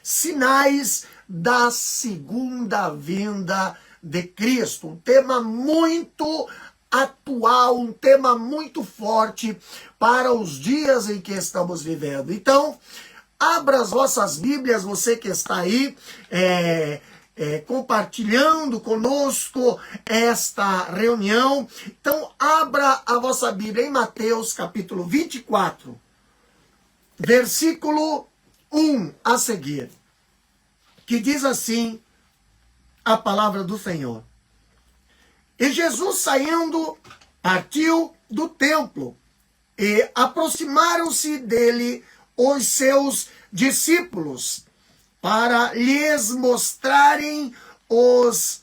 Sinais da segunda vinda de Cristo. Um tema muito atual, um tema muito forte para os dias em que estamos vivendo. Então, abra as vossas Bíblias, você que está aí compartilhando conosco esta reunião. Então, abra a vossa Bíblia em Mateus capítulo 24, versículo 1 a seguir, que diz assim a palavra do Senhor. E Jesus, saindo, partiu do templo, e aproximaram-se dele os seus discípulos, para lhes mostrarem os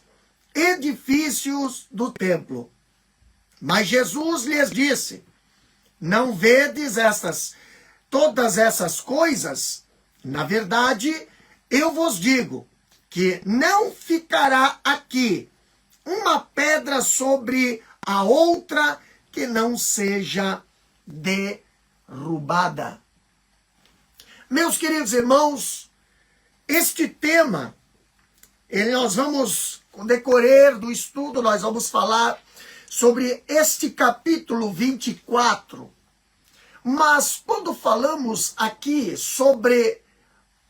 edifícios do templo. Mas Jesus lhes disse: não vedes todas essas coisas? Na verdade, eu vos digo que não ficará aqui uma pedra sobre a outra que não seja derrubada. Meus queridos irmãos, este tema, nós vamos, com o decorrer do estudo, nós vamos falar sobre este capítulo 24. Mas quando falamos aqui sobre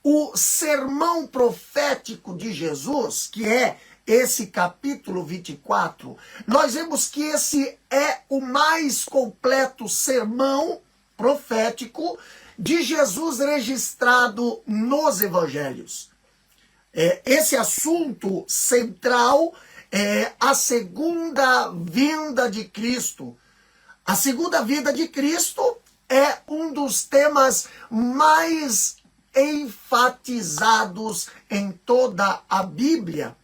o sermão profético de Jesus, que é esse capítulo 24, nós vemos que esse é o mais completo sermão profético de Jesus registrado nos evangelhos. Esse assunto central é a segunda vinda de Cristo. A segunda vinda de Cristo é um dos temas mais enfatizados em toda a Bíblia.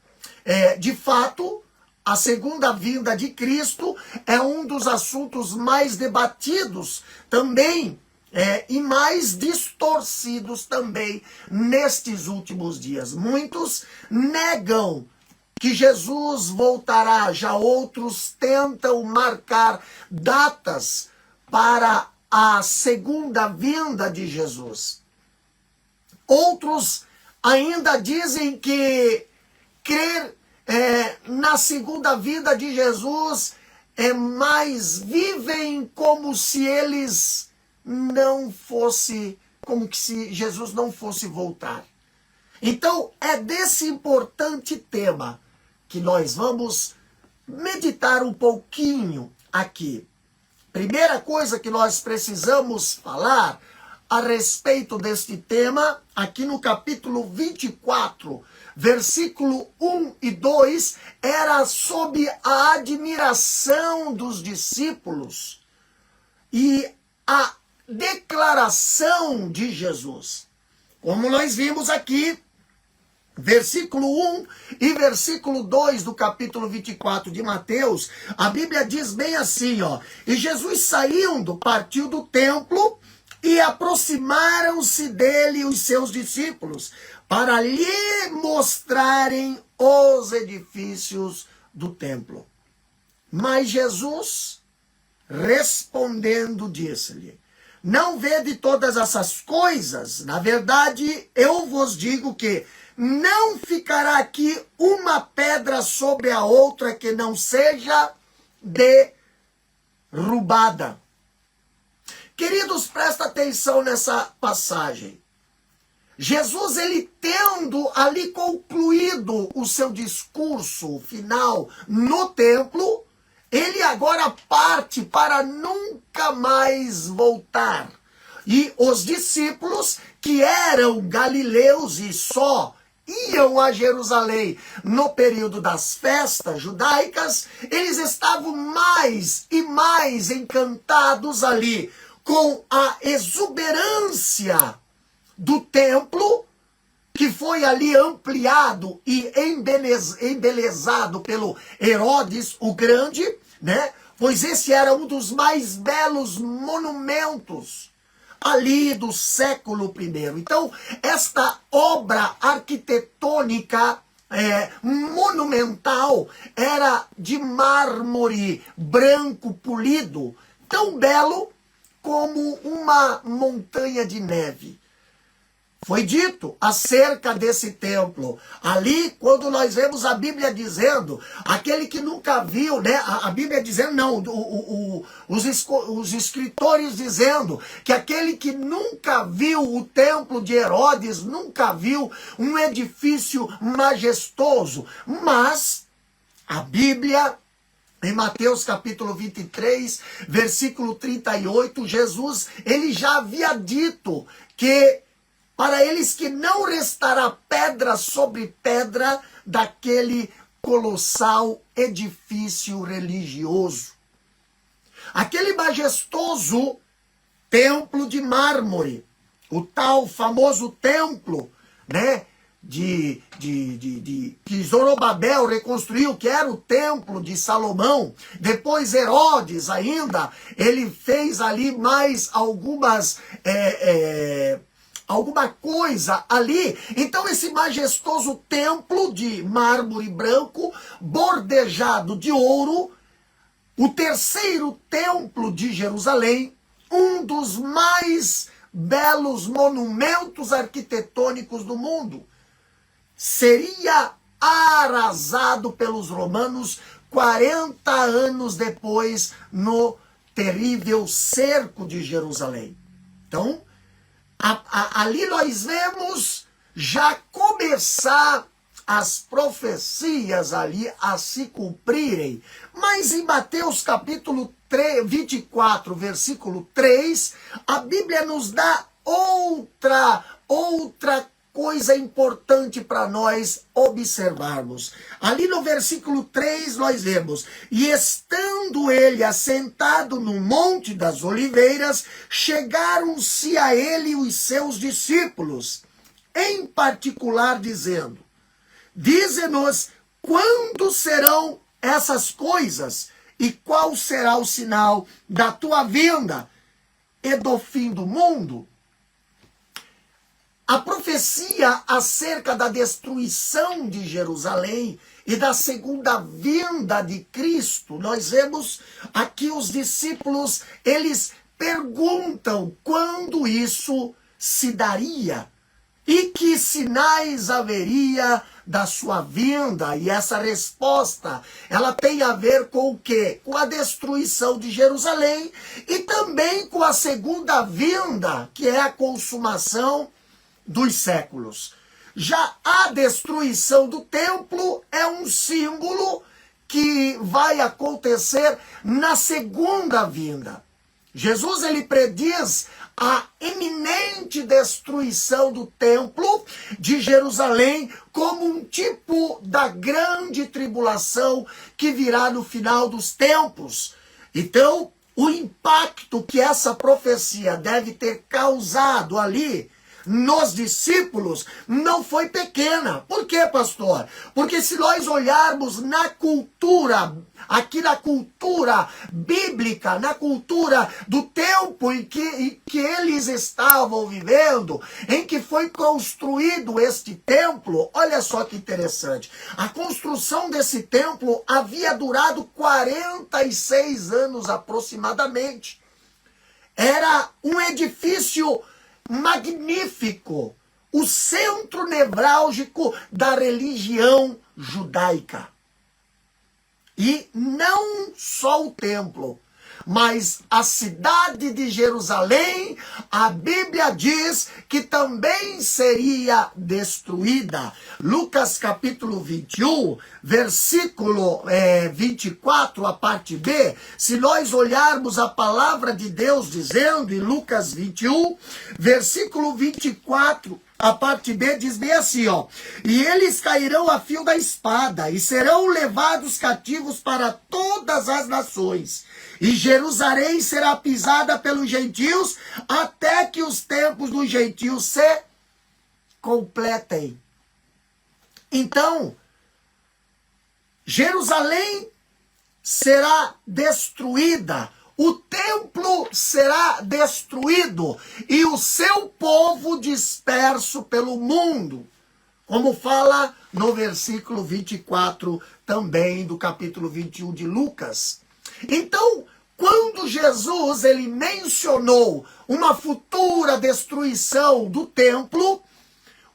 De fato, a segunda vinda de Cristo é um dos assuntos mais debatidos também, e mais distorcidos também nestes últimos dias. Muitos negam que Jesus voltará, já outros tentam marcar datas para a segunda vinda de Jesus. Outros ainda dizem que crer na segunda vinda de Jesus mas vivem como se eles não fosse, como que se Jesus não fosse voltar. Então, é desse importante tema que nós vamos meditar um pouquinho aqui. Primeira coisa que nós precisamos falar a respeito deste tema, aqui no capítulo 24, versículo 1 e 2, era sobre a admiração dos discípulos e a declaração de Jesus. Como nós vimos aqui, versículo 1 e versículo 2 do capítulo 24 de Mateus, a Bíblia diz bem assim, ó: e Jesus saindo, partiu do templo, e aproximaram-se dele os seus discípulos, para lhe mostrarem os edifícios do templo. Mas Jesus, respondendo, disse-lhe: não vede todas essas coisas? Na verdade, eu vos digo que não ficará aqui uma pedra sobre a outra que não seja derrubada. Queridos, presta atenção nessa passagem. Jesus, ele tendo ali concluído o seu discurso final no templo, ele agora parte para nunca mais voltar. E os discípulos, que eram galileus e só iam a Jerusalém no período das festas judaicas, eles estavam mais e mais encantados ali com a exuberância do templo, que foi ali ampliado e embelezado pelo Herodes o Grande, né? Pois esse era um dos mais belos monumentos ali do século I. Então, esta obra arquitetônica monumental era de mármore branco polido, tão belo como uma montanha de neve. Foi dito acerca desse templo. Ali, quando nós vemos a Bíblia dizendo, aquele que nunca viu, né? A Bíblia dizendo, não, os escritores dizendo que aquele que nunca viu o templo de Herodes, nunca viu um edifício majestoso. Mas a Bíblia, em Mateus capítulo 23, versículo 38, Jesus, ele já havia dito que para eles que não restará pedra sobre pedra daquele colossal edifício religioso. Aquele majestoso templo de mármore, o tal famoso templo, né, que Zorobabel reconstruiu, que era o templo de Salomão. Depois Herodes ainda, ele fez ali mais alguma coisa ali. Então esse majestoso templo de mármore branco, bordejado de ouro, o terceiro templo de Jerusalém, um dos mais belos monumentos arquitetônicos do mundo, seria arrasado pelos romanos 40 anos depois no terrível cerco de Jerusalém. Então, ali nós vemos já começar as profecias ali a se cumprirem. Mas em Mateus capítulo 24, versículo 3, a Bíblia nos dá outra coisa importante para nós observarmos. Ali no versículo 3 nós vemos: e estando ele assentado no Monte das Oliveiras, chegaram-se a ele os seus discípulos, em particular dizendo: dize-nos quando serão essas coisas e qual será o sinal da tua vinda e do fim do mundo? A profecia acerca da destruição de Jerusalém e da segunda vinda de Cristo, nós vemos aqui os discípulos, eles perguntam quando isso se daria e que sinais haveria da sua vinda. E essa resposta, ela tem a ver com o quê? Com a destruição de Jerusalém e também com a segunda vinda, que é a consumação dos séculos. Já a destruição do templo é um símbolo que vai acontecer na segunda vinda. Jesus, ele prediz a iminente destruição do templo de Jerusalém como um tipo da grande tribulação que virá no final dos tempos. Então, o impacto que essa profecia deve ter causado ali nos discípulos não foi pequena. Por quê, pastor? Porque se nós olharmos na cultura, aqui na cultura bíblica, na cultura do tempo em que eles estavam vivendo, em que foi construído este templo, olha só que interessante. A construção desse templo havia durado 46 anos aproximadamente. Era um edifício magnífico, o centro nevrálgico da religião judaica. E não só o templo, mas a cidade de Jerusalém, a Bíblia diz que também seria destruída. Lucas capítulo 21, versículo 24, a parte B, se nós olharmos a palavra de Deus dizendo em Lucas 21, versículo 24, a parte B diz bem assim, ó: e eles cairão a fio da espada e serão levados cativos para todas as nações. E Jerusalém será pisada pelos gentios até que os tempos dos gentios se completem. Então, Jerusalém será destruída, o templo será destruído e o seu povo disperso pelo mundo. Como fala no versículo 24 também do capítulo 21 de Lucas. Então, quando Jesus ele mencionou uma futura destruição do templo,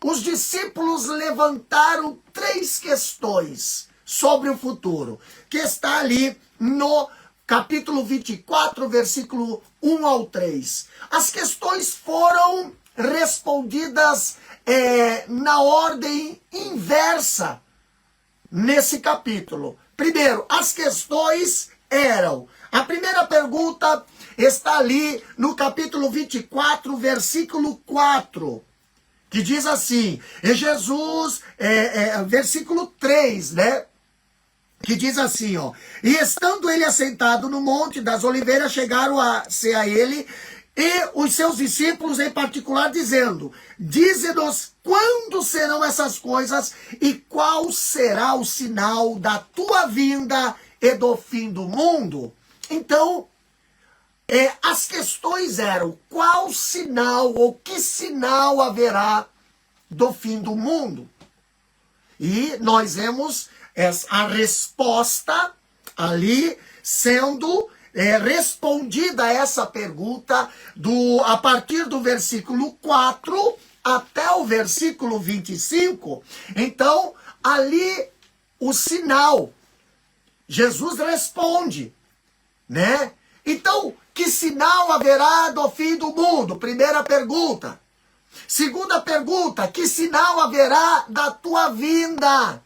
os discípulos levantaram 3 questões sobre o futuro, que está ali no capítulo 24, versículo 1 ao 3. As questões foram respondidas na ordem inversa nesse capítulo. Primeiro, as questões eram... A primeira pergunta está ali no capítulo 24, versículo 4. Que diz assim, Jesus, versículo 3, né? Que diz assim, ó. E estando ele assentado no Monte das Oliveiras, chegaram-se a ele e os seus discípulos em particular, dizendo, dize-nos quando serão essas coisas e qual será o sinal da tua vinda e do fim do mundo? Então, as questões eram, qual sinal ou que sinal haverá do fim do mundo? E nós vemos a resposta ali sendo respondida a essa pergunta a partir do versículo 4 até o versículo 25. Então, ali o sinal, Jesus responde, né? Então, que sinal haverá do fim do mundo? Primeira pergunta. Segunda pergunta, que sinal haverá da tua vinda?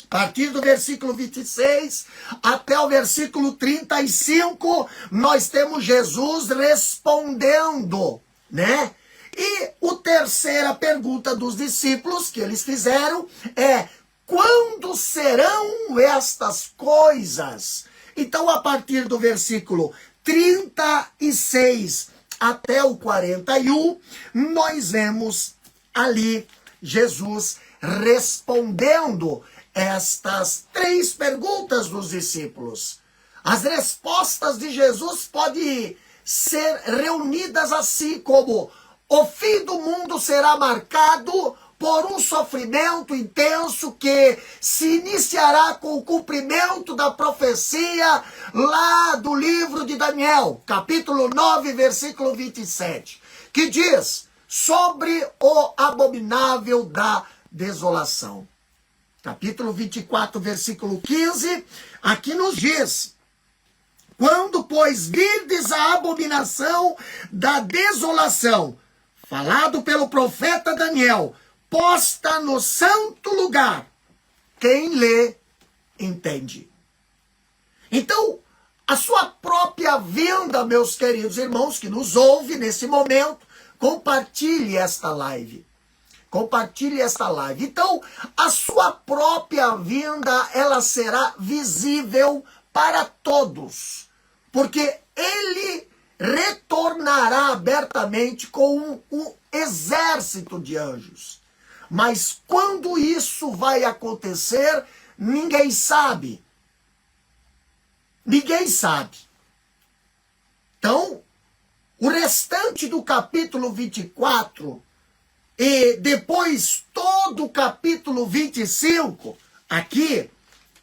A partir do versículo 26 até o versículo 35, nós temos Jesus respondendo, né? E a terceira pergunta dos discípulos que eles fizeram é, quando serão estas coisas? Então, a partir do versículo 36 até o 41, nós vemos ali Jesus respondendo estas 3 perguntas dos discípulos. As respostas de Jesus podem ser reunidas assim como: o fim do mundo será marcado por um sofrimento intenso que se iniciará com o cumprimento da profecia lá do livro de Daniel, capítulo 9, versículo 27, que diz sobre o abominável da desolação. Capítulo 24, versículo 15, aqui nos diz: quando, pois, virdes a abominação da desolação, falado pelo profeta Daniel, posta no santo lugar, quem lê, entende. Então, a sua própria vinda, meus queridos irmãos que nos ouvem nesse momento, compartilhe esta live. Compartilhe esta live. Então, a sua própria vinda, ela será visível para todos, porque ele retornará abertamente com um exército de anjos. Mas quando isso vai acontecer, ninguém sabe. Ninguém sabe. Então, o restante do capítulo 24 e depois todo o capítulo 25, aqui,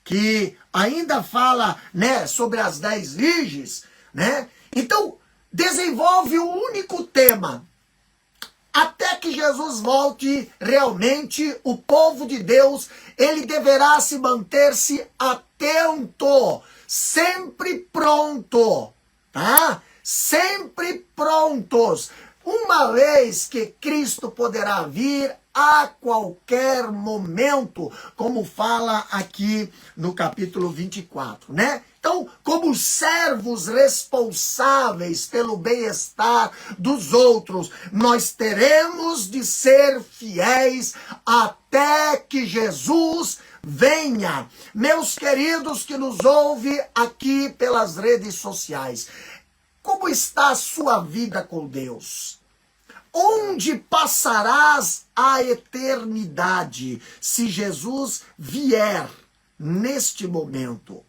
que ainda fala, né, sobre as 10 virgens, né? Então, desenvolve um único tema. Até que Jesus volte, realmente, o povo de Deus, ele deverá se manter-se atento, sempre pronto, tá? Sempre prontos. Uma vez que Cristo poderá vir a qualquer momento, como fala aqui no capítulo 24, né? Então, como servos responsáveis pelo bem-estar dos outros, nós teremos de ser fiéis até que Jesus venha. Meus queridos que nos ouvem aqui pelas redes sociais, como está a sua vida com Deus? Onde passarás a eternidade se Jesus vier neste momento?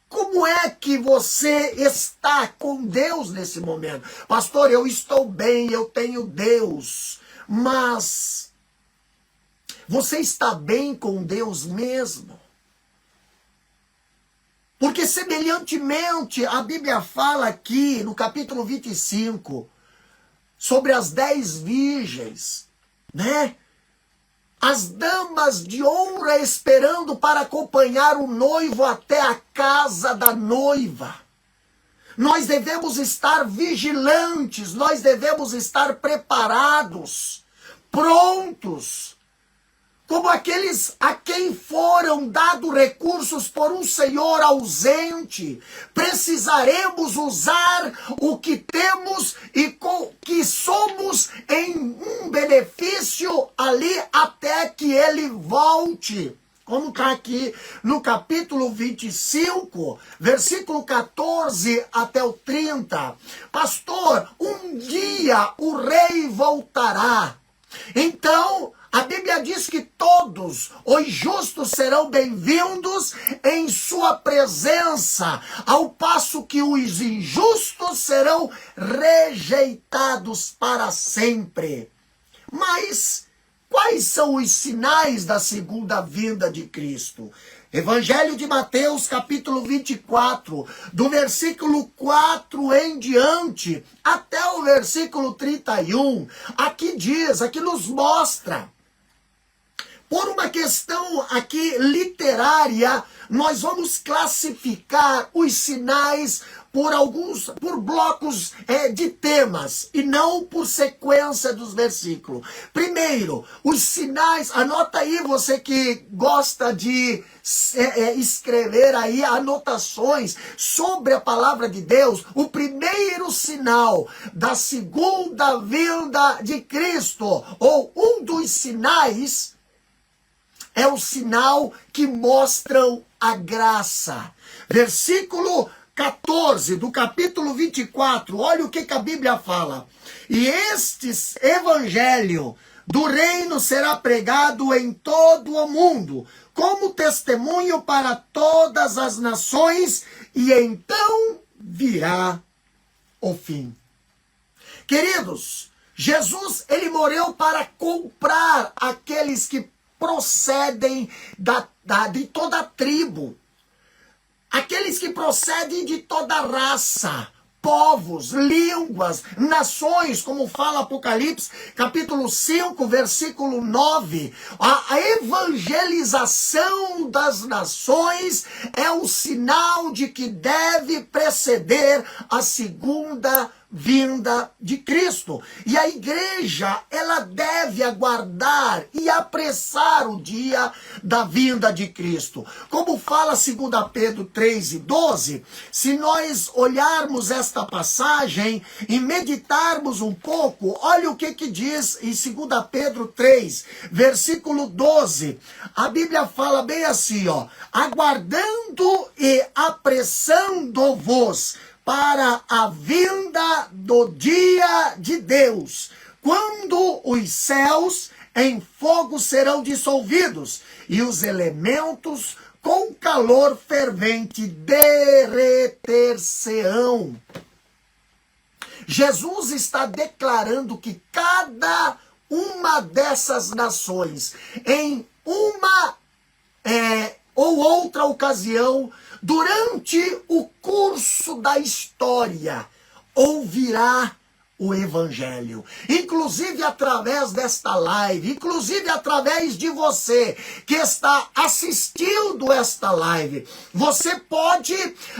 Como é que você está com Deus nesse momento? Pastor, eu estou bem, eu tenho Deus, mas Você está bem com Deus mesmo? Porque semelhantemente, a Bíblia fala aqui no capítulo 25, sobre as 10 virgens, né? As damas de honra esperando para acompanhar o noivo até a casa da noiva. Nós devemos estar vigilantes, nós devemos estar preparados, prontos, como aqueles a quem foram dados recursos por um Senhor ausente. Precisaremos usar o que temos e com que somos em um benefício ali até que ele volte. Como está aqui no capítulo 25, versículo 14 até o 30. Pastor, um dia o rei voltará. Então, a Bíblia diz que todos os justos serão bem-vindos em sua presença, ao passo que os injustos serão rejeitados para sempre. Mas quais são os sinais da segunda vinda de Cristo? Evangelho de Mateus, capítulo 24, do versículo 4 em diante, até o versículo 31, aqui diz, aqui nos mostra. Por uma questão aqui literária, nós vamos classificar os sinais por blocos de temas e não por sequência dos versículos. Primeiro, os sinais, anota aí você que gosta de escrever aí anotações sobre a palavra de Deus. O primeiro sinal da segunda vinda de Cristo, ou um dos sinais, é o sinal que mostram a graça. Versículo 14 do capítulo 24, olha o que a Bíblia fala. E este evangelho do reino será pregado em todo o mundo, como testemunho para todas as nações, e então virá o fim. Queridos, Jesus, ele morreu para comprar aqueles que procedem de toda a tribo, aqueles que procedem de toda raça, povos, línguas, nações, como fala Apocalipse, capítulo 5, versículo 9. A evangelização das nações é o sinal de que deve preceder a segunda vinda de Cristo. E a igreja, ela deve aguardar e apressar o dia da vinda de Cristo. Como fala 2 Pedro 3:12, se nós olharmos esta passagem e meditarmos um pouco, olha o que diz em 2 Pedro 3, versículo 12. A Bíblia fala bem assim, ó: aguardando e apressando-vos para a vinda do dia de Deus, quando os céus em fogo serão dissolvidos e os elementos com calor fervente derreter-se-ão. Jesus está declarando que cada uma dessas nações, em uma ou outra ocasião, durante o curso da história, ouvirá o Evangelho. Inclusive através desta live, inclusive através de você que está assistindo esta live. Você pode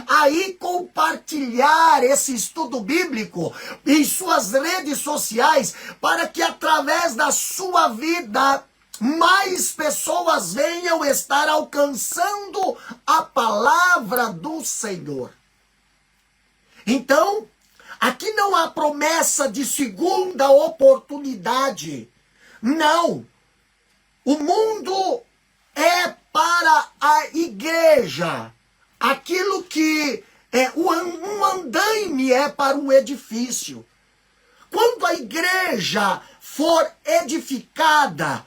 aí compartilhar esse estudo bíblico em suas redes sociais, para que através da sua vida mais pessoas venham estar alcançando a palavra do Senhor. Então, aqui não há promessa de segunda oportunidade. Não. O mundo é para a igreja aquilo que um andaime é para um edifício. Quando a igreja for edificada,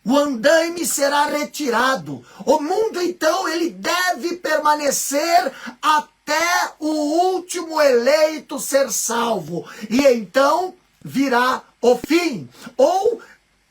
o andaime será retirado. O mundo, então, ele deve permanecer até o último eleito ser salvo. E então virá o fim. Ou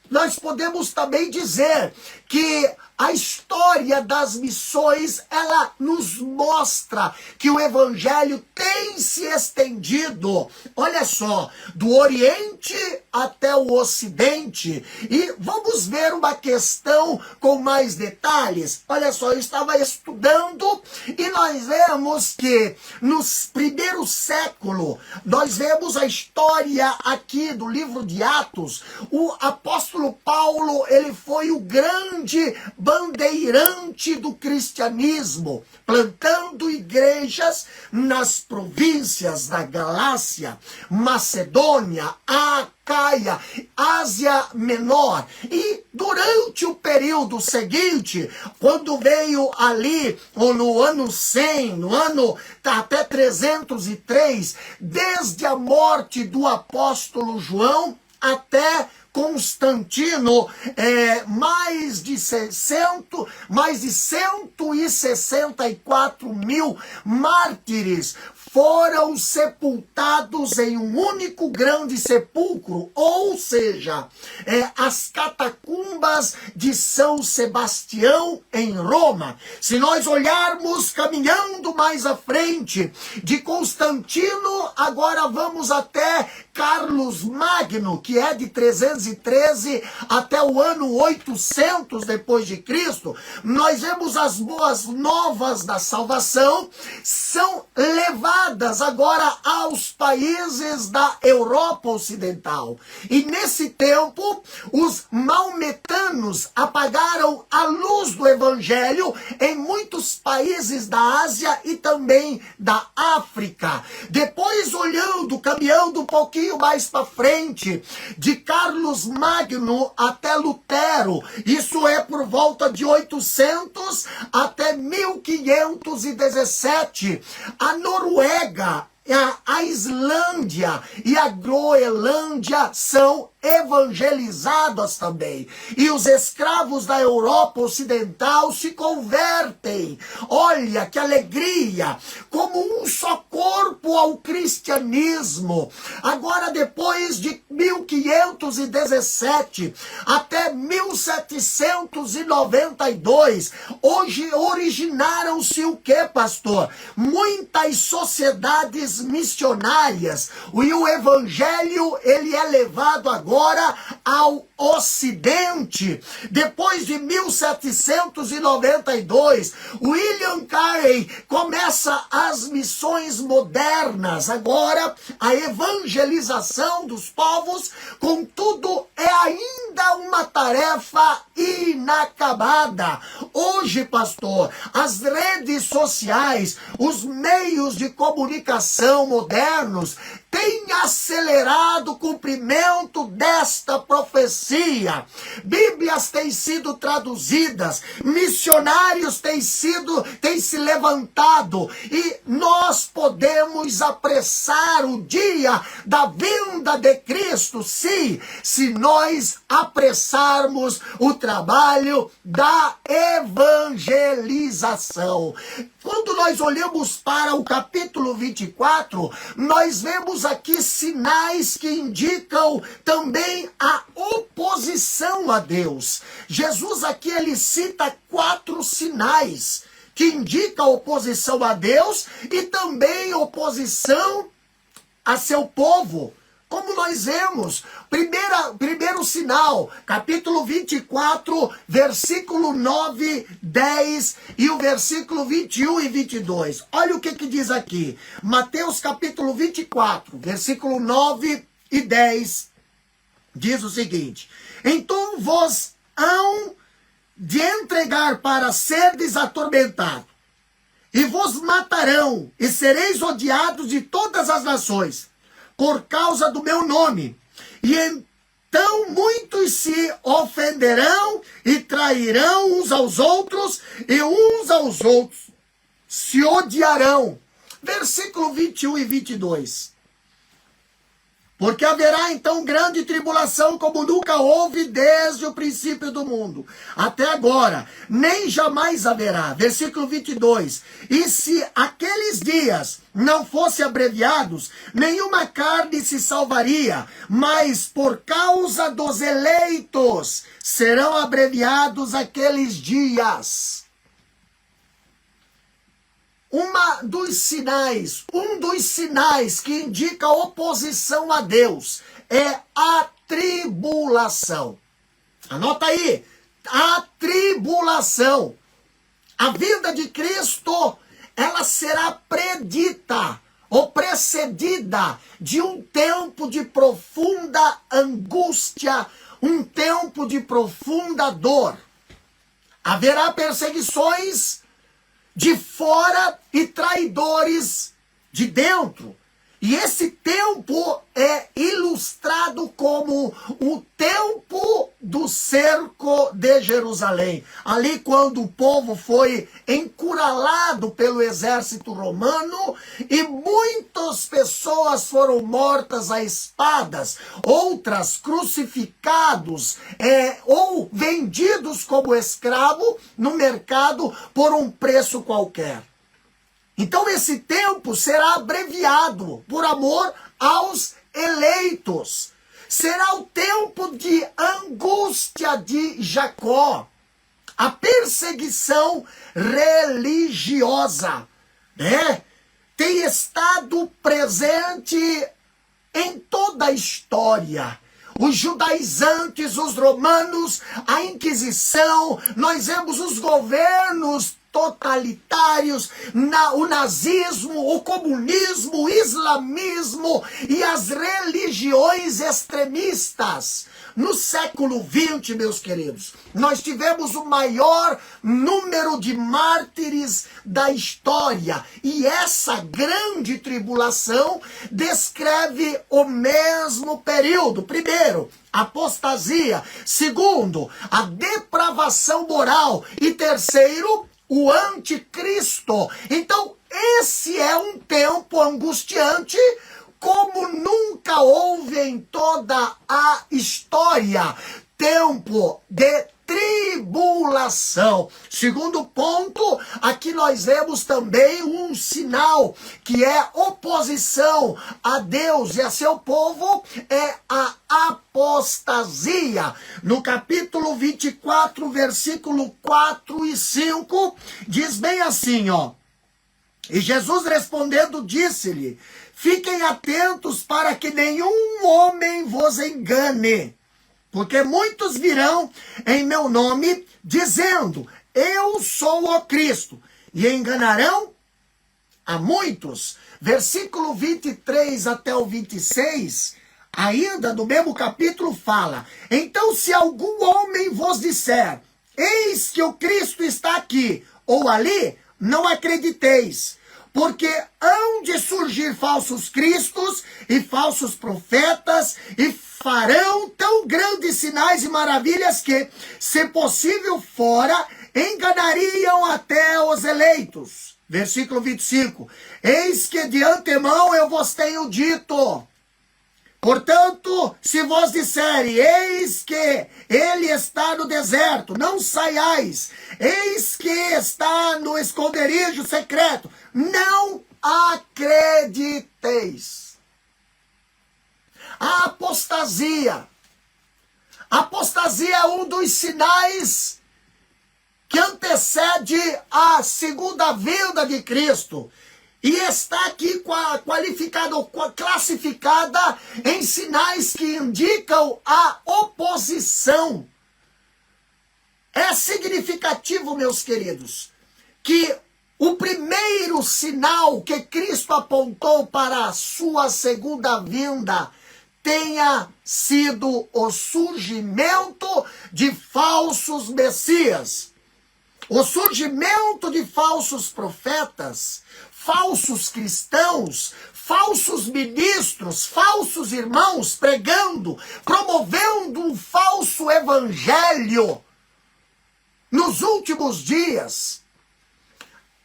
nós podemos também dizer que a história das missões, ela nos mostra que o evangelho tem se estendido, olha só, do Oriente até o Ocidente. E vamos ver uma questão com mais detalhes. Olha só, eu estava estudando e nós vemos que nos primeiros séculos, nós vemos a história aqui do livro de Atos. O apóstolo Paulo, ele foi o grande bandeirante do cristianismo, plantando igrejas nas províncias da Galácia, Macedônia, Acaia, Ásia Menor. E durante o período seguinte, quando veio ali no ano 100, no ano até 303, desde a morte do apóstolo João até Constantino, mais de 164 mil mártires foram sepultados em um único grande sepulcro, ou seja, as catacumbas de São Sebastião em Roma. Se nós olharmos caminhando mais à frente, de Constantino, agora vamos até Carlos Magno, que é de 313 até o ano 800 depois de Cristo, nós vemos as boas novas da salvação são levadas agora aos países da Europa Ocidental. E nesse tempo, os maometanos apagaram a luz do evangelho em muitos países da Ásia e também da África. Depois, caminhando um pouquinho mais para frente, de Carlos Magno até Lutero, isso é por volta de 800 até 1517, a Noruega, a Islândia e a Groenlândia são evangelizadas também. E os escravos da Europa Ocidental se convertem. Olha que alegria! Como um só corpo ao cristianismo. Agora, depois de 1517 até 1792, hoje originaram-se o que, pastor? Muitas sociedades missionárias. E o evangelho, ele é levado agora ao Ocidente. Depois de 1792, William Carey começa as missões modernas. Agora, a evangelização dos povos, contudo, é ainda uma tarefa inacabada. Hoje, pastor, as redes sociais, os meios de comunicação modernos têm acelerado o cumprimento desta profecia. Bíblias têm sido traduzidas, missionários têm se levantado, e nós podemos apressar o dia da vinda de Cristo, sim, se nós apressarmos o trabalho da evangelização. Quando nós olhamos para o capítulo 24, nós vemos aqui sinais que indicam também a oposição a Deus. Jesus aqui, ele cita 4 sinais que indicam a oposição a Deus e também oposição a seu povo. Como nós vemos, primeiro sinal, capítulo 24, versículo 9, 10 e o versículo 21 e 22. Olha o que diz aqui. Mateus capítulo 24, versículo 9 e 10, diz o seguinte: então vos hão de entregar para serdes atormentados, e vos matarão, e sereis odiados de todas as nações, por causa do meu nome. E então muitos se ofenderão e trairão uns aos outros, e uns aos outros se odiarão. Versículo 21 e 22. Porque haverá então grande tribulação como nunca houve desde o princípio do mundo até agora, nem jamais haverá. Versículo 22. E se aqueles dias não fossem abreviados, nenhuma carne se salvaria, mas por causa dos eleitos serão abreviados aqueles dias. Um dos sinais que indica oposição a Deus é a tribulação. Anota aí, a tribulação. A vinda de Cristo, ela será predita ou precedida de um tempo de profunda angústia, um tempo de profunda dor. Haverá perseguições de fora e traidores de dentro. E esse tempo é ilustrado como o tempo do cerco de Jerusalém. Ali quando o povo foi encurralado pelo exército romano e muitas pessoas foram mortas a espadas, outras crucificados ou vendidos como escravo no mercado por um preço qualquer. Então esse tempo será abreviado por amor aos eleitos. Será o tempo de angústia de Jacó. A perseguição religiosa, né? Tem estado presente em toda a história. Os judaizantes, os romanos, a Inquisição, nós vemos os governos totalitários, o nazismo, o comunismo, o islamismo e as religiões extremistas. No século XX, meus queridos, nós tivemos o maior número de mártires da história. E essa grande tribulação descreve o mesmo período. Primeiro, apostasia. Segundo, a depravação moral. E terceiro, o anticristo. Então, esse é um tempo angustiante como nunca houve em toda a história. Tempo de tribulação. Segundo ponto, aqui nós vemos também um sinal que é oposição a Deus e a seu povo, é a apostasia. No capítulo 24, versículo 4 e 5, diz bem assim, ó. E Jesus respondendo disse-lhe: fiquem atentos para que nenhum homem vos engane, porque muitos virão em meu nome dizendo, eu sou o Cristo, e enganarão a muitos. Versículo 23 até o 26, ainda no mesmo capítulo fala, então se algum homem vos disser, eis que o Cristo está aqui, ou ali, não acrediteis, porque hão de surgir falsos cristos e falsos profetas, e farão tão grandes sinais e maravilhas que, se possível fora, enganariam até os eleitos. Versículo 25. Eis que de antemão eu vos tenho dito. Portanto, se vos disserem, eis que ele está no deserto, não saiais. Eis que está no esconderijo secreto, não acrediteis. A apostasia. A apostasia é um dos sinais que antecede a segunda vinda de Cristo. E está aqui qualificada ou classificada em sinais que indicam a oposição. É significativo, meus queridos, que o primeiro sinal que Cristo apontou para a sua segunda vinda tenha sido o surgimento de falsos messias, o surgimento de falsos profetas, falsos cristãos, falsos ministros, falsos irmãos pregando, promovendo um falso evangelho nos últimos dias.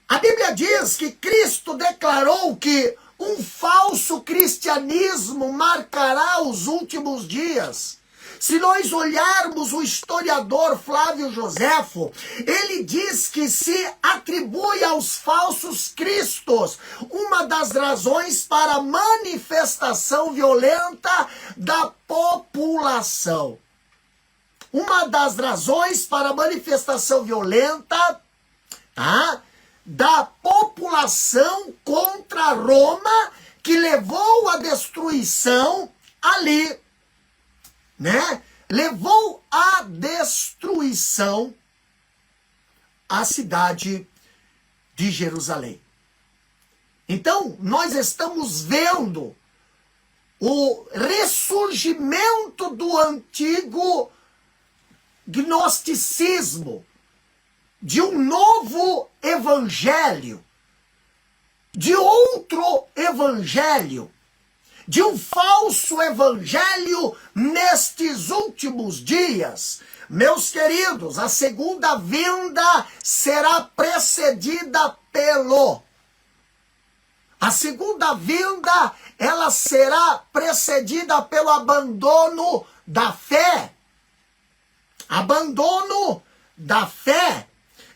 A Bíblia diz que Cristo declarou que um falso cristianismo marcará os últimos dias. Se nós olharmos o historiador Flávio Joséfo, ele diz que se atribui aos falsos cristos uma das razões para a manifestação violenta da população. Uma das razões para a manifestação violenta, tá, da população contra Roma, que levou à destruição ali, né? Levou à destruição a cidade de Jerusalém. Então, nós estamos vendo o ressurgimento do antigo gnosticismo, de um novo evangelho, de outro evangelho, de um falso evangelho nestes últimos dias. Meus queridos, a segunda vinda será precedida pelo... A segunda vinda, ela será precedida pelo abandono da fé. Abandono da fé.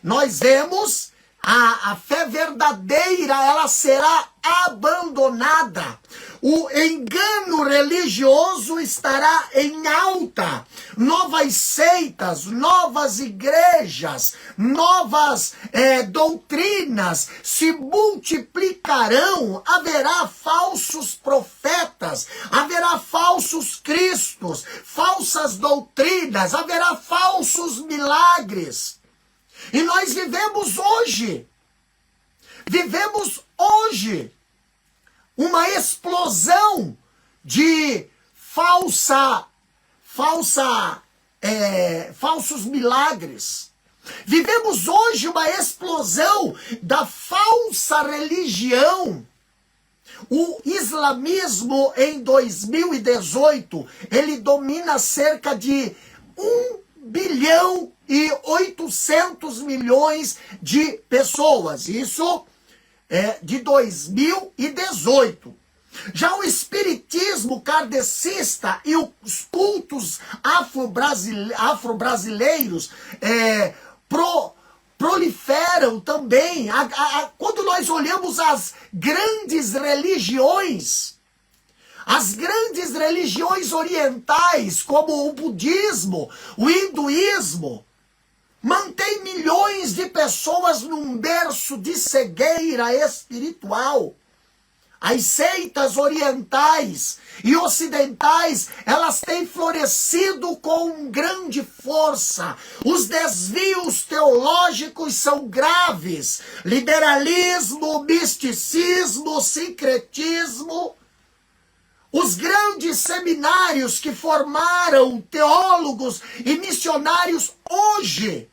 Nós vemos a fé verdadeira, ela será abandonada. O engano religioso estará em alta. Novas seitas, novas igrejas, novas doutrinas se multiplicarão. Haverá falsos profetas, haverá falsos cristos, falsas doutrinas, haverá falsos milagres. E nós vivemos hoje uma explosão de falsos milagres. Vivemos hoje uma explosão da falsa religião. O islamismo em 2018, ele domina cerca de 1,8 bilhão de pessoas. Isso é de 2018. Já o espiritismo kardecista e os cultos afro-brasileiros proliferam também. Quando nós olhamos as grandes religiões orientais, como o budismo, o hinduísmo, mantém milhões de pessoas num berço de cegueira espiritual. As seitas orientais e ocidentais, elas têm florescido com grande força. Os desvios teológicos são graves. Liberalismo, misticismo, sincretismo. Os grandes seminários que formaram teólogos e missionários hoje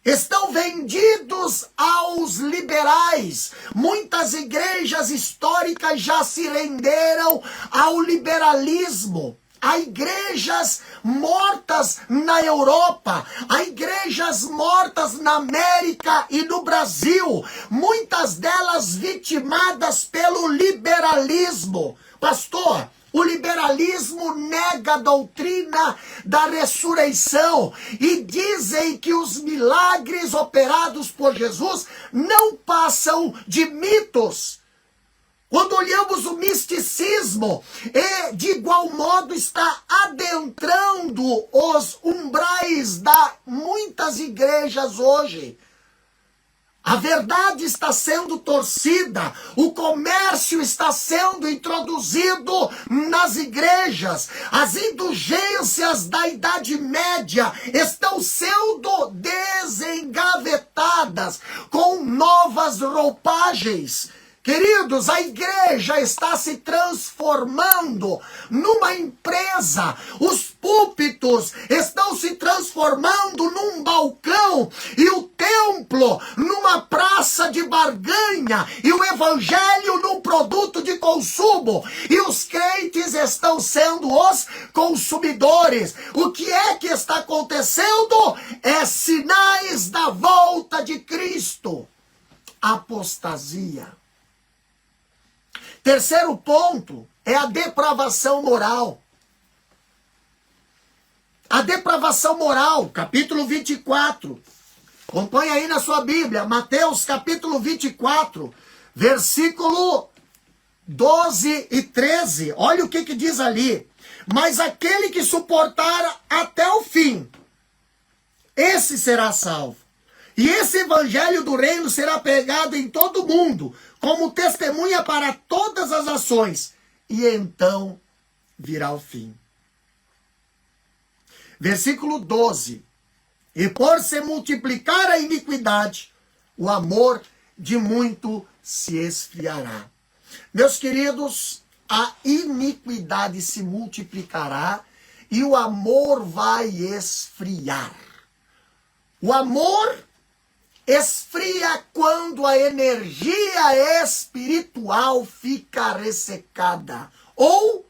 estão vendidos aos liberais. Muitas igrejas históricas já se renderam ao liberalismo. Há igrejas mortas na Europa, há igrejas mortas na América e no Brasil, muitas delas vitimadas pelo liberalismo. Pastor, o liberalismo nega a doutrina da ressurreição e dizem que os milagres operados por Jesus não passam de mitos. Quando olhamos o misticismo, de igual modo está adentrando os umbrais da muitas igrejas hoje. A verdade está sendo torcida, o comércio está sendo introduzido nas igrejas, as indulgências da Idade Média estão sendo desengavetadas com novas roupagens. Queridos, a igreja está se transformando numa empresa. Os púlpitos estão se transformando num balcão e o templo numa praça de barganha e o evangelho num produto de consumo. E os crentes estão sendo os consumidores. O que é que está acontecendo? É sinais da volta de Cristo. Apostasia. Terceiro ponto é a depravação moral. A depravação moral, capítulo 24. Acompanhe aí na sua Bíblia, Mateus capítulo 24, versículo 12 e 13. Olha o que diz ali. Mas aquele que suportar até o fim, esse será salvo. E esse evangelho do reino será pregado em todo o mundo, como testemunha para todas as nações. E então virá o fim. Versículo 12. E por se multiplicar a iniquidade, o amor de muito se esfriará. Meus queridos, a iniquidade se multiplicará e o amor vai esfriar. O amor esfria quando a energia espiritual fica ressecada ou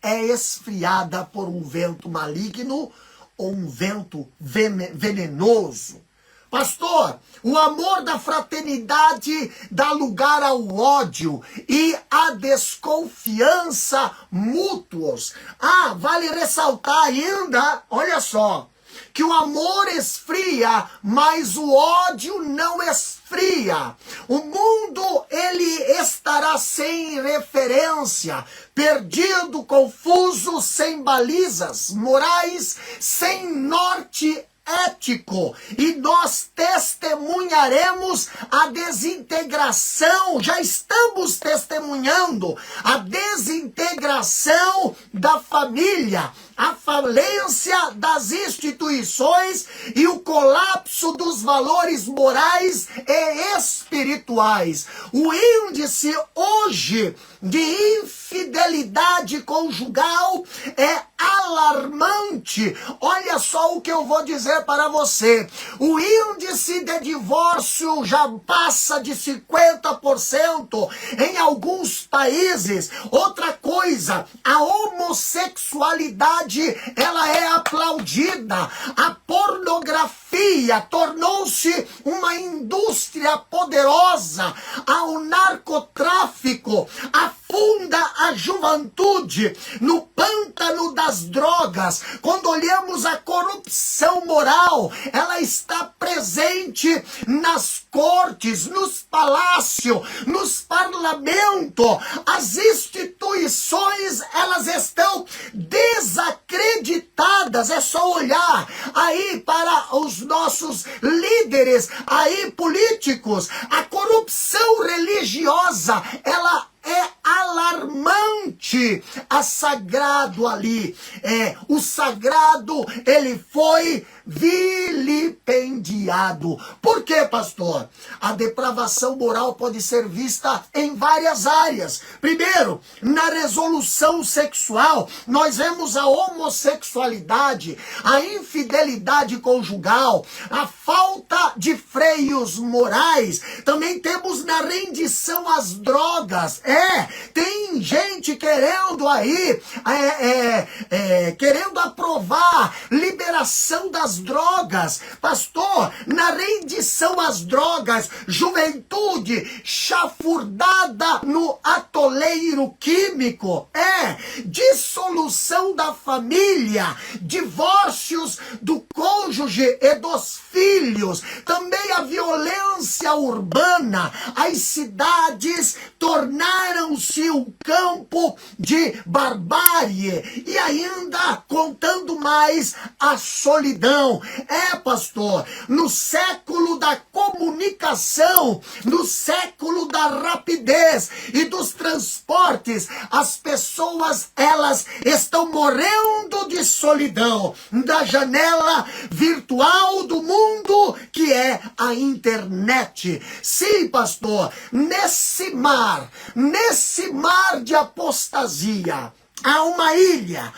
é esfriada por um vento maligno ou um vento venenoso. Pastor, o amor da fraternidade dá lugar ao ódio e à desconfiança mútuos. Vale ressaltar ainda, olha só, que o amor esfria, mas o ódio não esfria. O mundo, ele estará sem referência, perdido, confuso, sem balizas morais, sem norte ético, e nós testemunharemos a desintegração, já estamos testemunhando a desintegração da família, a falência das instituições e o colapso dos valores morais e espirituais. O índice hoje de infidelidade conjugal é alarmante. Olha só o que eu vou dizer para você. O índice de divórcio já passa de 50% em alguns países. Outra coisa, a homossexualidade, ela é aplaudida. A pornografia tornou-se uma indústria poderosa. Ao narcotráfico afunda a juventude no pântano das drogas. Quando olhamos a corrupção moral, ela está presente nas cortes, nos palácios, nos parlamentos. As instituições, elas estão desacreditadas. É só olhar aí para os nossos líderes aí políticos. A corrupção religiosa, ela é alarmante. A sagrado ali, o sagrado, ele foi vilipendiado. Por quê, pastor? A depravação moral pode ser vista em várias áreas. Primeiro, na resolução sexual, nós vemos a homossexualidade, a infidelidade conjugal, a falta de freios morais. Também temos na rendição às drogas. Tem gente querendo aí, querendo aprovar liberação das drogas. Pastor, na rendição às drogas, juventude chafurdada no atoleiro químico. Dissolução da família, divórcios do cônjuge e dos filhos. Também a violência urbana. As cidades tornaram-se um campo de barbárie. E ainda, contando mais, a solidão. Pastor, no século da comunicação, no século da rapidez e dos transportes, as pessoas, elas estão morrendo de solidão. Da janela virtual do mundo, que é a internet. Sim, pastor, nesse mar de apostasia, há uma ilha,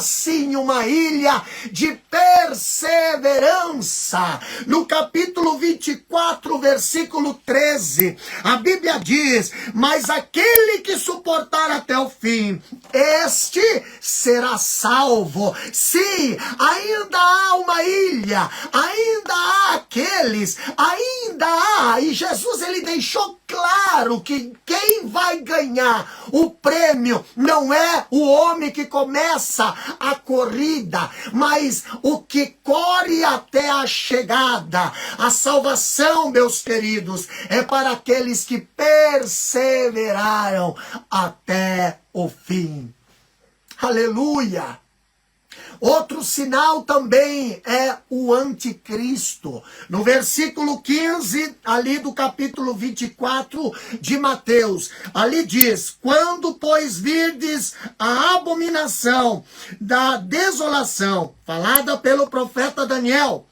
sim, uma ilha de perseverança. No capítulo 24, versículo 13, a Bíblia diz: mas aquele que suportar até o fim, este será salvo. Sim, ainda há uma ilha, ainda há aqueles, ainda há, e Jesus, ele deixou claro que quem quem vai ganhar o prêmio não é o homem que começa a corrida, mas o que corre até a chegada. A salvação, meus queridos, é para aqueles que perseveraram até o fim. Aleluia! Outro sinal também é o anticristo. No versículo 15, ali do capítulo 24 de Mateus, ali diz: quando, pois, virdes a abominação da desolação, falada pelo profeta Daniel,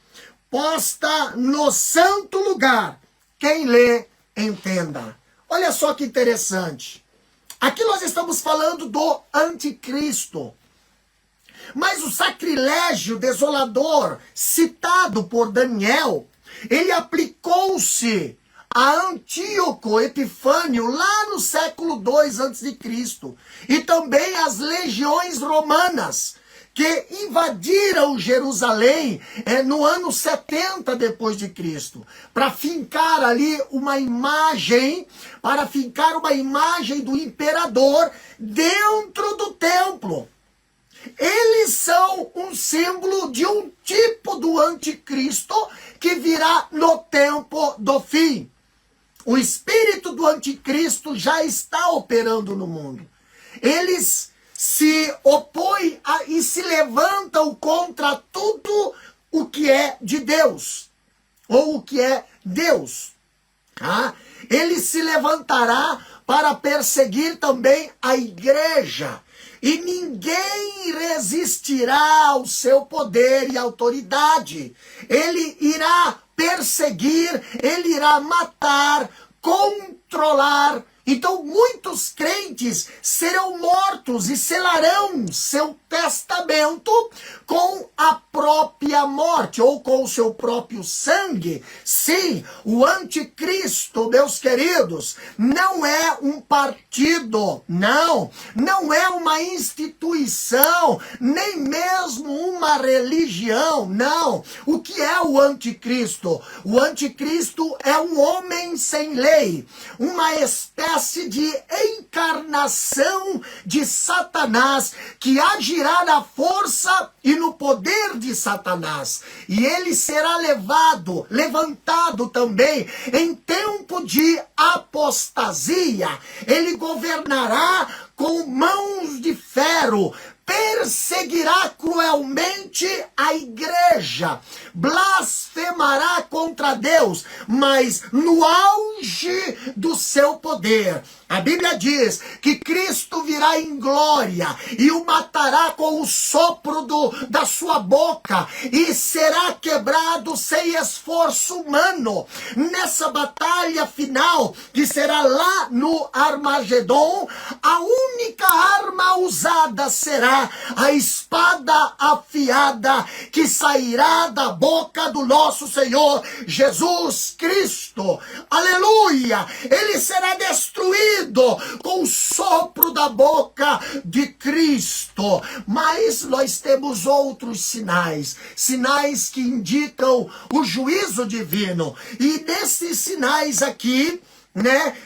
posta no santo lugar, quem lê, entenda. Olha só que interessante. Aqui nós estamos falando do anticristo. Mas o sacrilégio desolador citado por Daniel, ele aplicou-se a Antíoco Epifânio lá no século II a.C. e também às legiões romanas que invadiram Jerusalém no ano 70 depois de Cristo, para fincar ali uma imagem, do imperador dentro do templo. Eles são um símbolo de um tipo do anticristo que virá no tempo do fim. O espírito do anticristo já está operando no mundo. Eles se opõem e se levantam contra tudo o que é de Deus, ou o que é Deus. Ele se levantará para perseguir também a igreja. E ninguém resistirá ao seu poder e autoridade. Ele irá perseguir, ele irá matar, controlar. Então muitos crentes serão mortos e selarão seu testamento com a própria morte ou com o seu próprio sangue. Sim, o anticristo, meus queridos, não é um partido, não é uma instituição, nem mesmo uma religião, não. O que é o anticristo? O anticristo é um homem sem lei, uma espécie de encarnação de Satanás, que agirá na força e no poder de Satanás. E ele será levantado também em tempo de apostasia. Ele governará com mãos de ferro, perseguirá cruelmente a igreja, blasfemará contra Deus, mas no auge do seu poder. A Bíblia diz que Cristo virá em glória e o matará com o sopro da sua boca e será quebrado sem esforço humano. Nessa batalha final, que será lá no Armagedon, a única arma usada será a espada afiada que sairá da boca do nosso Senhor Jesus Cristo. Aleluia! Ele será destruído com o sopro da boca de Cristo. Mas nós temos outros sinais que indicam o juízo divino. E desses sinais aqui,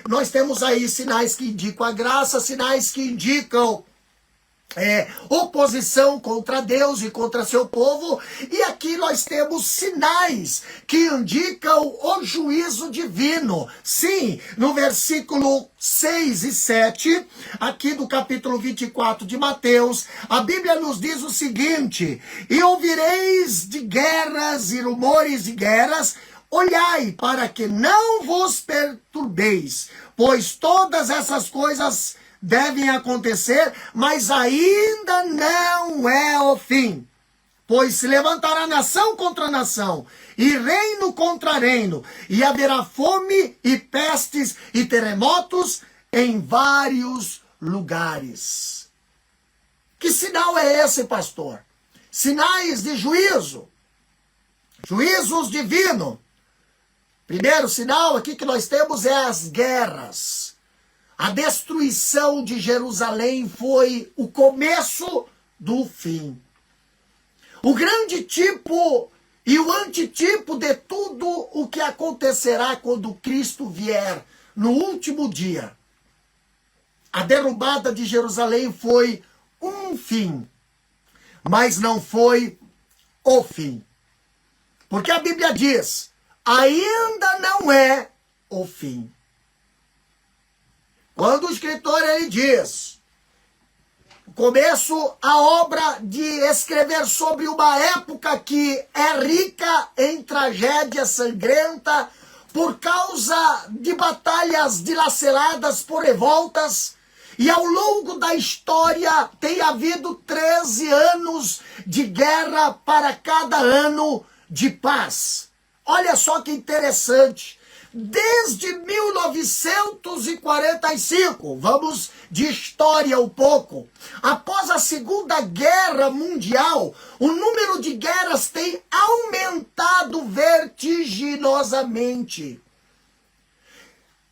nós temos aí sinais que indicam a graça, sinais que indicam oposição contra Deus e contra seu povo, e aqui nós temos sinais que indicam o juízo divino. Sim, no versículo 6 e 7, aqui do capítulo 24 de Mateus, a Bíblia nos diz o seguinte: e ouvireis de guerras e rumores de guerras, olhai para que não vos perturbeis, pois todas essas coisas devem acontecer, mas ainda não é o fim. Pois se levantará nação contra nação, e reino contra reino, e haverá fome e pestes e terremotos em vários lugares. Que sinal é esse, pastor? Sinais de juízo. Juízos divinos. Primeiro sinal aqui que nós temos é as guerras. A destruição de Jerusalém foi o começo do fim. O grande tipo e o antitipo de tudo o que acontecerá quando Cristo vier no último dia. a derrubada de Jerusalém foi um fim, mas não foi o fim. Porque a Bíblia diz, ainda não é o fim. Quando o escritor ele diz, começo a obra de escrever sobre uma época que é rica em tragédia sangrenta por causa de batalhas dilaceradas por revoltas, e ao longo da história tem havido 13 anos de guerra para cada ano de paz. Olha só que interessante. Desde 1945, vamos de história um pouco, após a Segunda Guerra Mundial, o número de guerras tem aumentado vertiginosamente.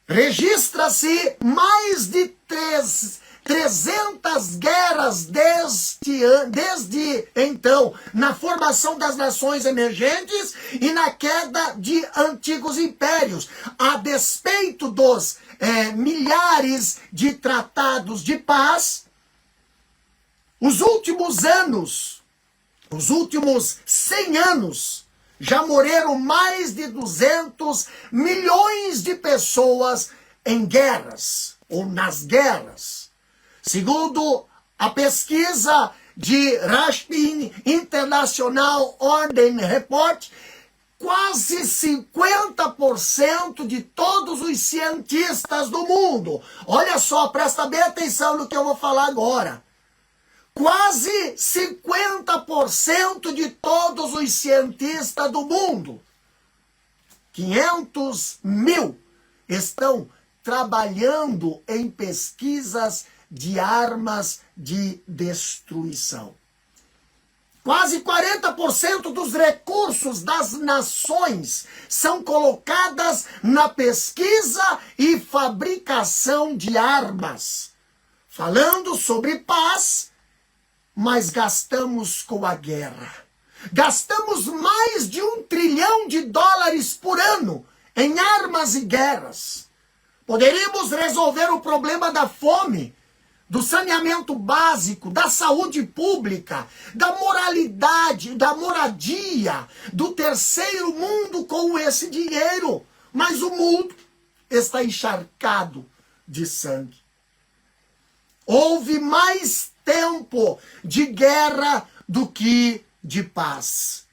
Registra-se mais de 300 guerras desde então, na formação das nações emergentes e na queda de antigos impérios, a despeito dos milhares de tratados de paz. Os últimos anos, os últimos 100 anos, já morreram mais de 200 milhões de pessoas em guerras, ou nas guerras. Segundo a pesquisa de Raspin International Orden Report, quase 50% de todos os cientistas do mundo, olha só, presta bem atenção no que eu vou falar agora, quase 50% de todos os cientistas do mundo, 500 mil, estão trabalhando em pesquisas de armas de destruição. Quase 40% dos recursos das nações são colocadas na pesquisa e fabricação de armas. Falando sobre paz, mas gastamos com a guerra. Gastamos mais de $1 trilhão por ano em armas e guerras. Poderíamos resolver o problema da fome, do saneamento básico, da saúde pública, da moralidade, da moradia, do terceiro mundo com esse dinheiro. Mas o mundo está encharcado de sangue. Houve mais tempo de guerra do que de paz.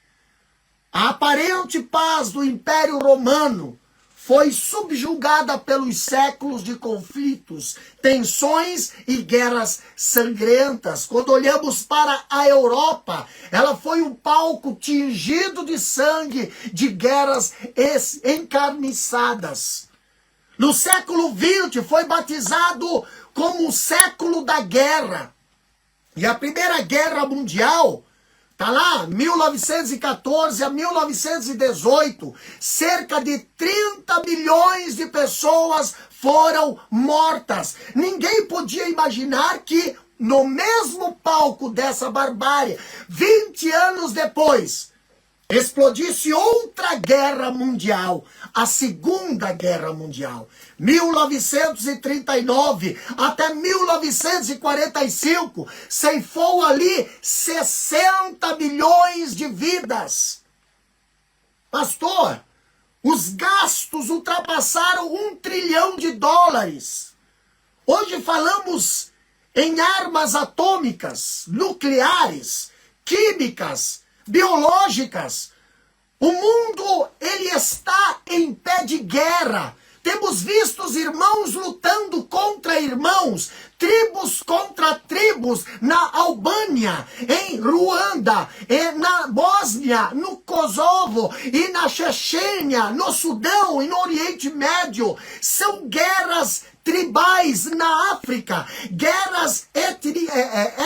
A aparente paz do Império Romano foi subjugada pelos séculos de conflitos, tensões e guerras sangrentas. Quando olhamos para a Europa, ela foi um palco tingido de sangue, de guerras encarniçadas. No século XX foi batizado como o século da guerra. E a Primeira Guerra Mundial, está lá, 1914 a 1918, cerca de 30 milhões de pessoas foram mortas. Ninguém podia imaginar que no mesmo palco dessa barbárie, 20 anos depois, explodisse outra guerra mundial, a Segunda Guerra Mundial. 1939 até 1945, ceifou ali 60 milhões de vidas. Pastor, os gastos ultrapassaram $1 trilhão. Hoje falamos em armas atômicas, nucleares, químicas, biológicas. O mundo, ele está em pé de guerra. Temos visto os irmãos lutando contra irmãos, tribos contra tribos, na Albânia, em Ruanda, na Bósnia, no Kosovo, e na Chechênia, no Sudão e no Oriente Médio. São guerras tribais na África, guerras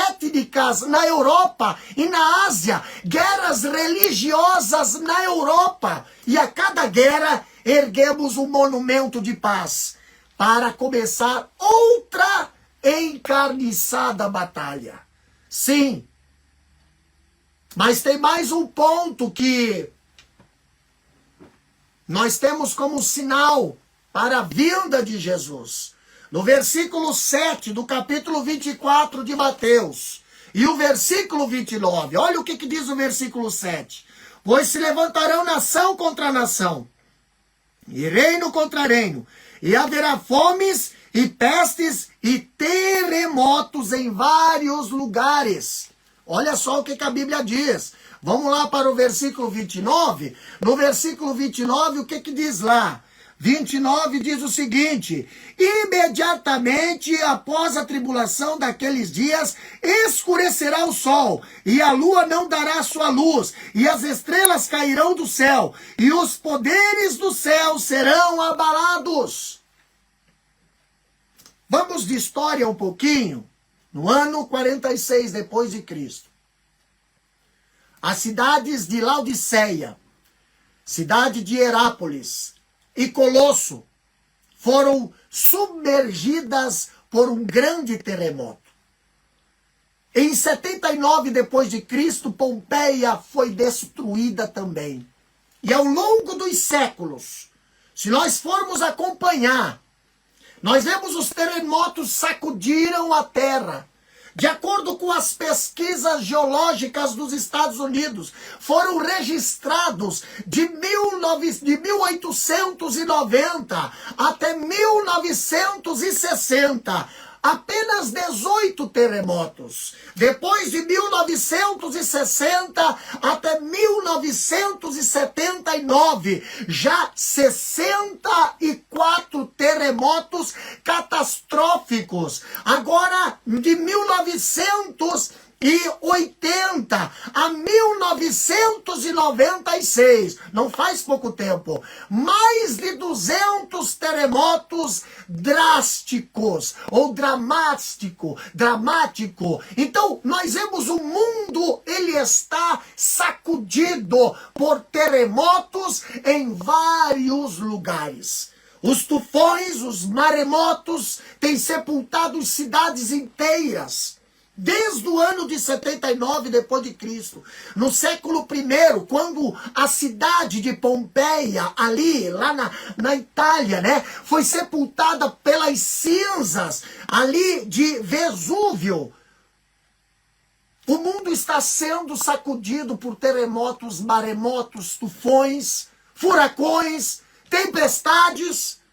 étnicas na Europa e na Ásia, guerras religiosas na Europa. E a cada guerra erguemos um monumento de paz para começar outra encarniçada batalha. Sim, mas tem mais um ponto que nós temos como sinal para a vinda de Jesus. no versículo 7 do capítulo 24 de Mateus, e o versículo 29, olha o que diz o versículo 7. Pois se levantarão nação contra nação, e reino contra reino, e haverá fomes e pestes e terremotos em vários lugares. Olha só o que a Bíblia diz. Vamos lá para o versículo 29. No versículo 29, o que diz lá? 29 diz o seguinte: imediatamente após a tribulação daqueles dias, escurecerá o sol, e a lua não dará sua luz, e as estrelas cairão do céu, e os poderes do céu serão abalados. Vamos de história um pouquinho. No ano 46 depois de Cristo, as cidades de Laodiceia, cidade de Herápolis e Colosso foram submergidas por um grande terremoto. Em 79 depois de Cristo, Pompeia foi destruída também. E ao longo dos séculos, se nós formos acompanhar, nós vemos os terremotos sacudiram a terra. De acordo com as pesquisas geológicas dos Estados Unidos, foram registrados de 1890 até 1960 apenas 18 terremotos. Depois de 1960 até 1979, já 64 terremotos catastróficos. Agora, de 1980 a 1996, não faz pouco tempo, mais de 200 terremotos drásticos ou dramático. Então, nós vemos o mundo, ele está sacudido por terremotos em vários lugares. Os tufões, os maremotos têm sepultado cidades inteiras. Desde o ano de 79 depois de Cristo, no século I, quando a cidade de Pompeia, ali, lá na Itália, né, foi sepultada pelas cinzas, ali de Vesúvio, o mundo está sendo sacudido por terremotos, maremotos, tufões, furacões, tempestades.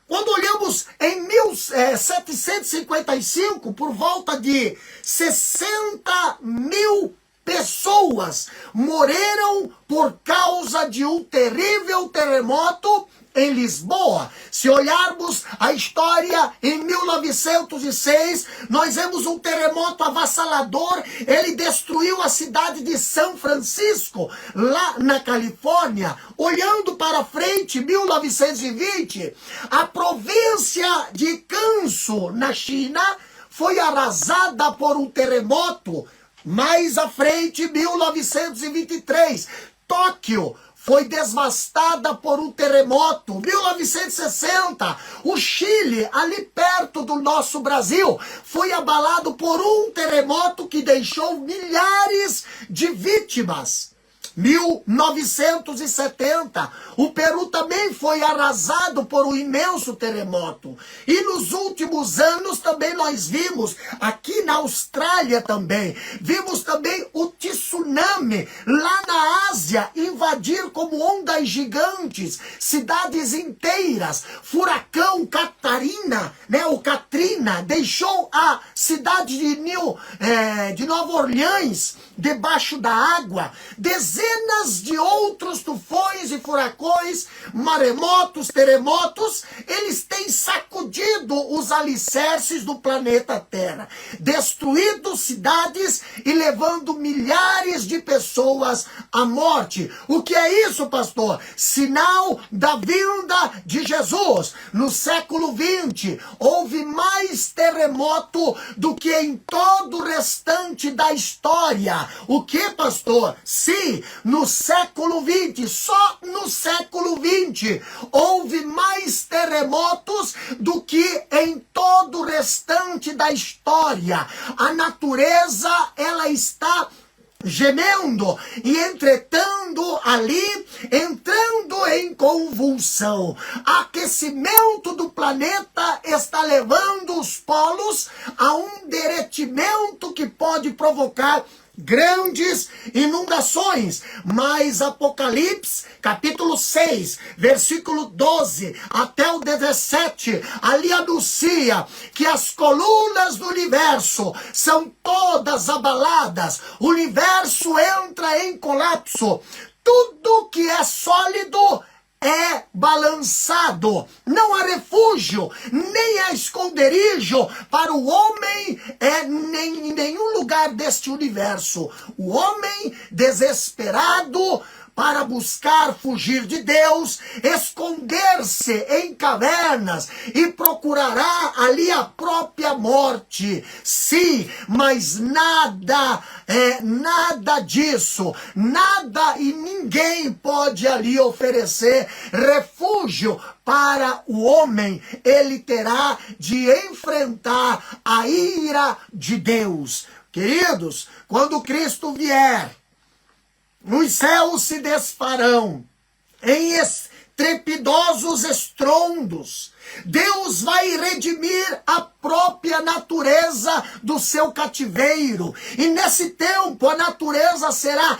Quando olhamos em 1755, por volta de 60 mil pessoas morreram por causa de um terrível terremoto em Lisboa. Se olharmos a história, em 1906, nós vemos um terremoto avassalador. Ele destruiu a cidade de São Francisco, lá na Califórnia. Olhando para frente, 1920, a província de Gansu, na China, foi arrasada por um terremoto. Mais à frente, 1923, Tóquio foi devastada por um terremoto. 1960, o Chile, ali perto do nosso Brasil, foi abalado por um terremoto que deixou milhares de vítimas. 1970, o Peru também foi arrasado por um imenso terremoto. E nos últimos anos também nós vimos, aqui na Austrália também, vimos também o tsunami lá na Ásia invadir como ondas gigantes, cidades inteiras. Furacão Catarina, né, o Katrina, deixou a cidade de Nova Orleans debaixo da água. Dezenas de outros tufões e furacões, maremotos, terremotos, eles têm sacudido os alicerces do planeta Terra, destruído cidades e levando milhares de pessoas à morte. O que é isso, pastor? Sinal da vinda de Jesus. No século XX, houve mais terremoto do que em todo o restante da história. O que, pastor? Sim, no século XX, só no século XX, houve mais terremotos do que em todo o restante da história. A natureza, ela está gemendo e entretando ali, entrando em convulsão. Aquecimento do planeta está levando os polos a um derretimento que pode provocar grandes inundações. Mas Apocalipse, capítulo 6, versículo 12 até o 17, ali anuncia que as colunas do universo são todas abaladas, o universo entra em colapso, tudo que é sólido é balançado, não há refúgio, nem há esconderijo para o homem, nem em nenhum lugar deste universo. O homem desesperado para buscar fugir de Deus, esconder-se em cavernas e procurará ali a própria morte. Sim, mas nada disso, nada e ninguém pode ali oferecer refúgio para o homem. Ele terá de enfrentar a ira de Deus. Queridos, quando Cristo vier, os céus se desfarão em estrepidosos estrondos. Deus vai redimir a própria natureza do seu cativeiro. E nesse tempo a natureza será